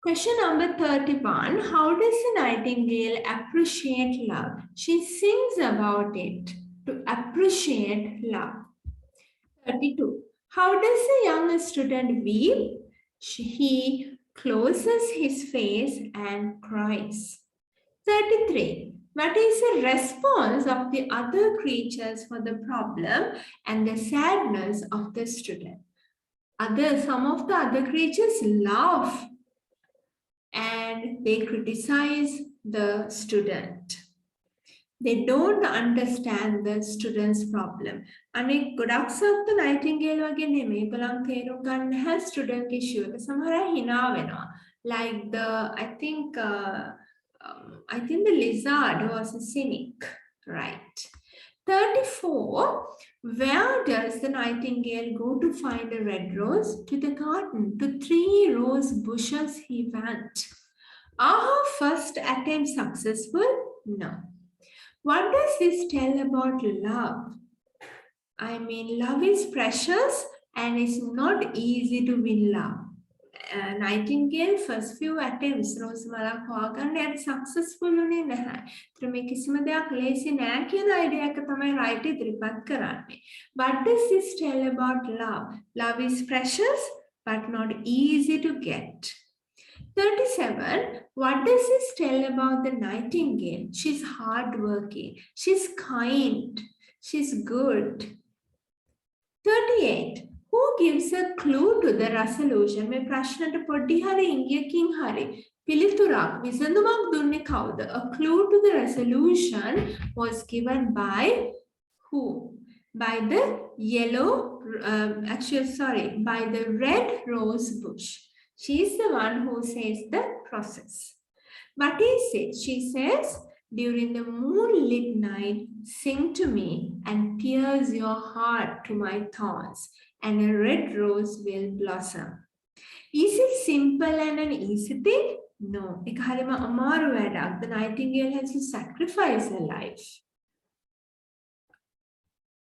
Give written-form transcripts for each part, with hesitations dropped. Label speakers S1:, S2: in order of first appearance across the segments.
S1: Question number 31. How does the nightingale appreciate love? She sings about it to appreciate love. 32. How does the young student weep? He closes his face and cries. 33. What is the response of the other creatures for the problem and the sadness of the student? Some of the other creatures laugh and they criticize the student. They don't understand the student's problem. අනෙක් ගොඩක් සත්තු nightingale වගේ නෙමෙයි. ඒගොල්ලන් තේරුම් ගන්න නැහැ student issue එක. සමහර අය hina වෙනවා. Like I think the lizard was a cynic, right? 34. Where does the nightingale go to find a red rose? To the garden. To 3 rose bushes he went. Are her first attempt successful? No. What does this tell about love? I mean, love is precious and it's not easy to win love. Nightingale first few attempts rose malak hoganda and successful උනේ නැහැ. ඒතර මේ කිසිම දෙයක් ලේසි නෑ කියන idea එක තමයි right ඉදිරිපත් කරන්නේ. What does this tell about love? Love is precious but not easy to get. 37. What does this tell about the nightingale? She's hardworking. She's kind. She's good. 38. Who gives a clue to the resolution? මේ ප්‍රශ්නට පොඩි හරි ඉංගියකින් හරි පිළිතුරක් විසඳුමක් දුන්නේ කවුද? A clue to the resolution was given by who? By the by the red rose bush. She is the one who says the process. What is it? She says, during the moonlit night, sing to me and pierce your heart to my thorns, and a red rose will blossom. Is it simple and an easy thing? No. The nightingale has to sacrifice her life.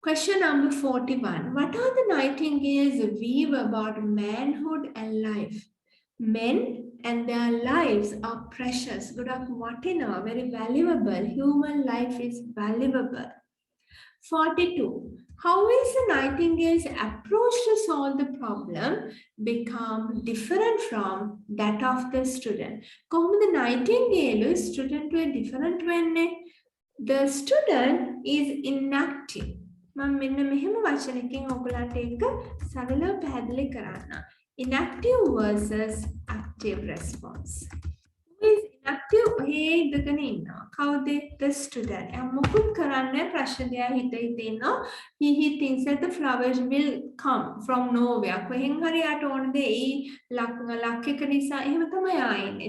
S1: Question number 41. What are the nightingales weave about manhood and life? Men and their lives are precious. Very valuable. Human life is valuable. 42. How is the nightingale's approach to solve the problem become different from that of the student? The nightingale student were different when the student is inactive. Inactive versus active response. Who is inactive? The student. He thinks that the flowers will come from nowhere.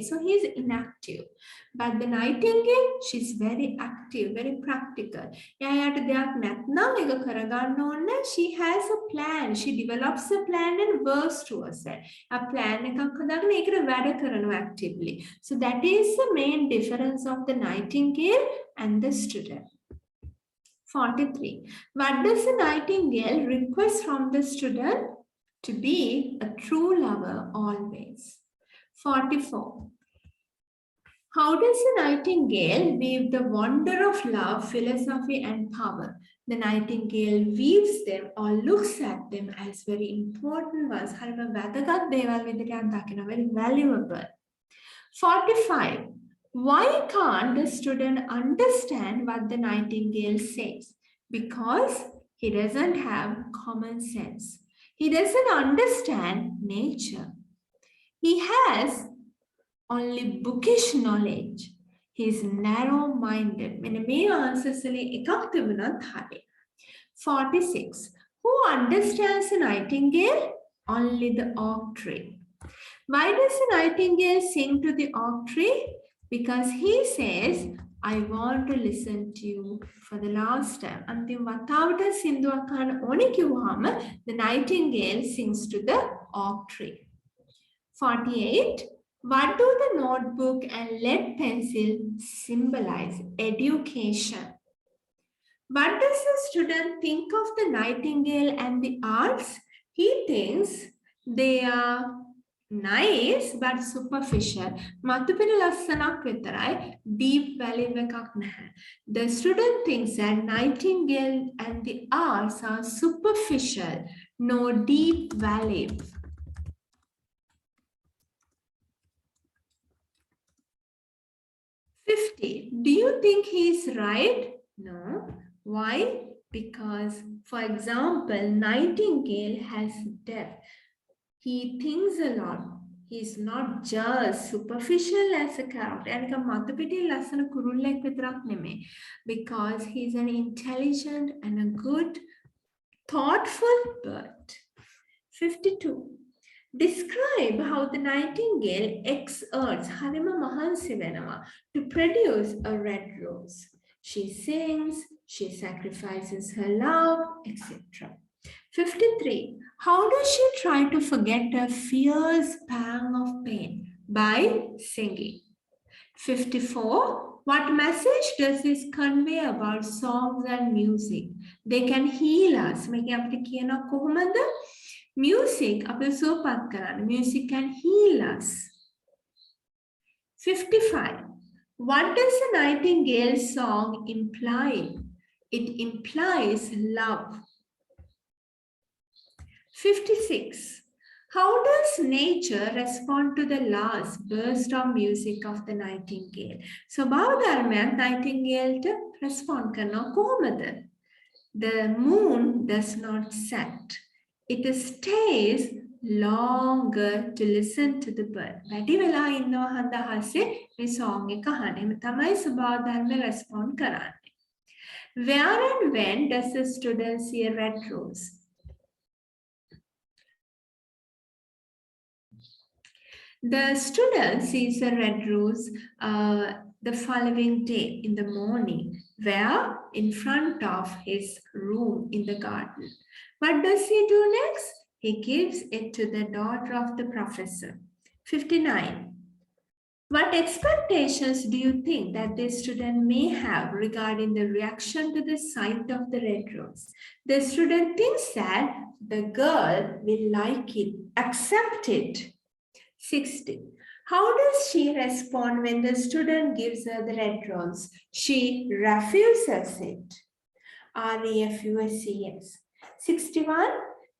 S1: So he is inactive. But the nightingale, she's very active, very practical. She has a plan. She develops a plan and works towards it. A plan actively. So that is the main difference of the nightingale and the student. 43. What does the nightingale request from the student? To be a true lover always. 44. How does the nightingale weave the wonder of love, philosophy, and power? The nightingale weaves them or looks at them as very important ones. Very valuable. 45. Why can't the student understand what the nightingale says? Because he doesn't have common sense. He doesn't understand nature. He has only bookish knowledge. He is narrow-minded. 46. Who understands the nightingale? Only the oak tree. Why does the nightingale sing to the oak tree? Because he says, I want to listen to you for the last time. The nightingale sings to the oak tree. 48. What do the notebook and lead pencil symbolize? Education. What does the student think of the nightingale and the arts? He thinks they are nice but superficial. මතුපිට ලස්සනක් විතරයි, deep value එකක් නැහැ. The student thinks that nightingale and the arts are superficial, no deep value. 50. Do you think he's right? No. Why? Because, for example, nightingale has depth. He thinks a lot. He's not just superficial as a character. Because he's an intelligent and a good, thoughtful bird. 52. Describe how the nightingale exerts to produce a red rose. She sings, she sacrifices her love, etc. 53. How does she try to forget a fierce pang of pain? By singing. 54. What message does this convey about songs and music? They can heal us. Music can heal us. 55. What does the nightingale song imply? It implies love. 56. How does nature respond to the last burst of music of the nightingale? So, nightingale to respond karna kohomada? The moon does not set. It stays longer to listen to the bird. වැඩි වෙලා ඉන්නවා හන්දහසේ මේ song එක අහන්න. එහෙම තමයි ස්වභාව ධර්ම respond කරන්නේ. Where and when does the student see a red rose? The student sees a red rose the following day in the morning, where in front of his room in the garden. What does he do next? He gives it to the daughter of the professor. 59. What expectations do you think that this student may have regarding the reaction to the sight of the red rose? The student thinks that the girl will like it, accept it. 60. How does she respond when the student gives her the red rose? She refuses it. REFUSES. 61.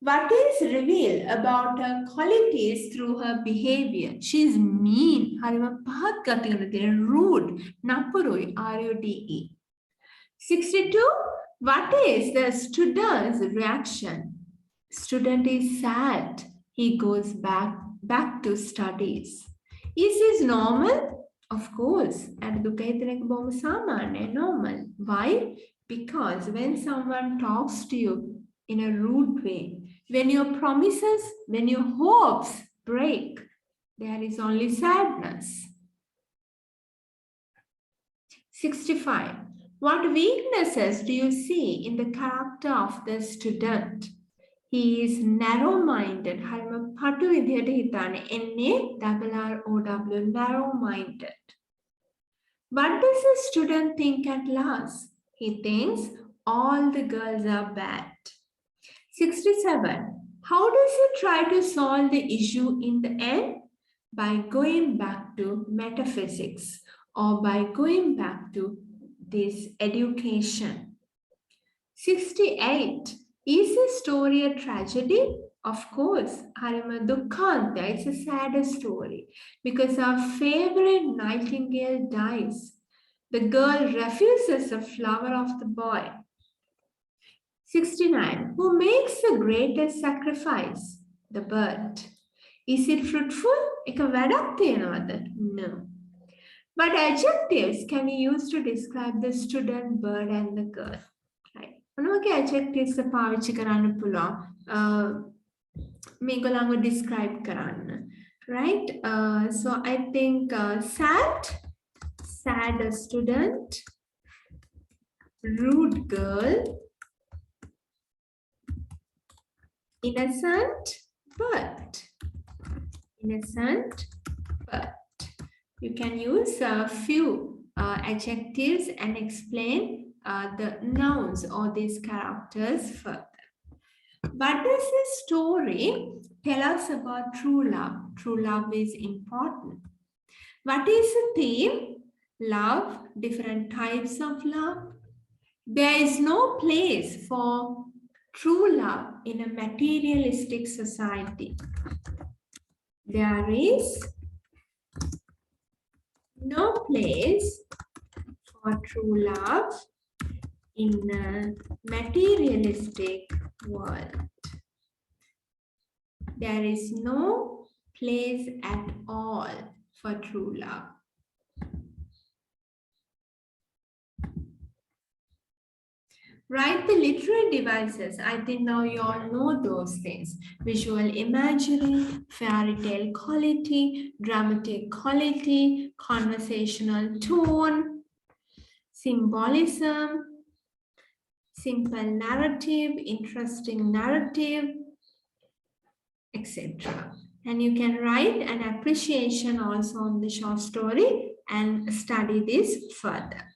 S1: What is revealed about her qualities through her behavior? She is mean, rude, napurui, RUDE. 62. What is the student's reaction? Student is sad. He goes back to studies. Is this normal? Of course. And normal. Why? Because when someone talks to you in a rude way, when your promises, when your hopes break, there is only sadness. 65. What weaknesses do you see in the character of the student? He is narrow-minded. Narrow-minded. What does the student think at last? He thinks all the girls are bad. 67. How does he try to solve the issue in the end? By going back to metaphysics or by going back to this education. 68. Is this story a tragedy? Of course, Harima Dukkanta, it's a sad story because our favorite nightingale dies. The girl refuses the flower of the boy. 69. Who makes the greatest sacrifice? The bird. Is it fruitful? No. But adjectives can be used to describe the student, bird, and the girl. Right? මොනවගේ adjectives පාවිච්චි කරන්න පුළුවන් මේගොල්ලන්ව describe කරන්න. Right? So I think sad student, rude girl, innocent bird. Innocent bird. You can use a few adjectives and explain the nouns or these characters further. What does this story tell us about true love? True love is important. What is the theme? Love, different types of love. There is no place for true love in a materialistic society. There is no place for true love in a materialistic world. There is no place at all for true love. Write the literary devices. I think now you all know those things. Visual imagery, fairy tale quality, dramatic quality, conversational tone, symbolism, simple narrative, interesting narrative, etc. And you can write an appreciation also on the short story and study this further.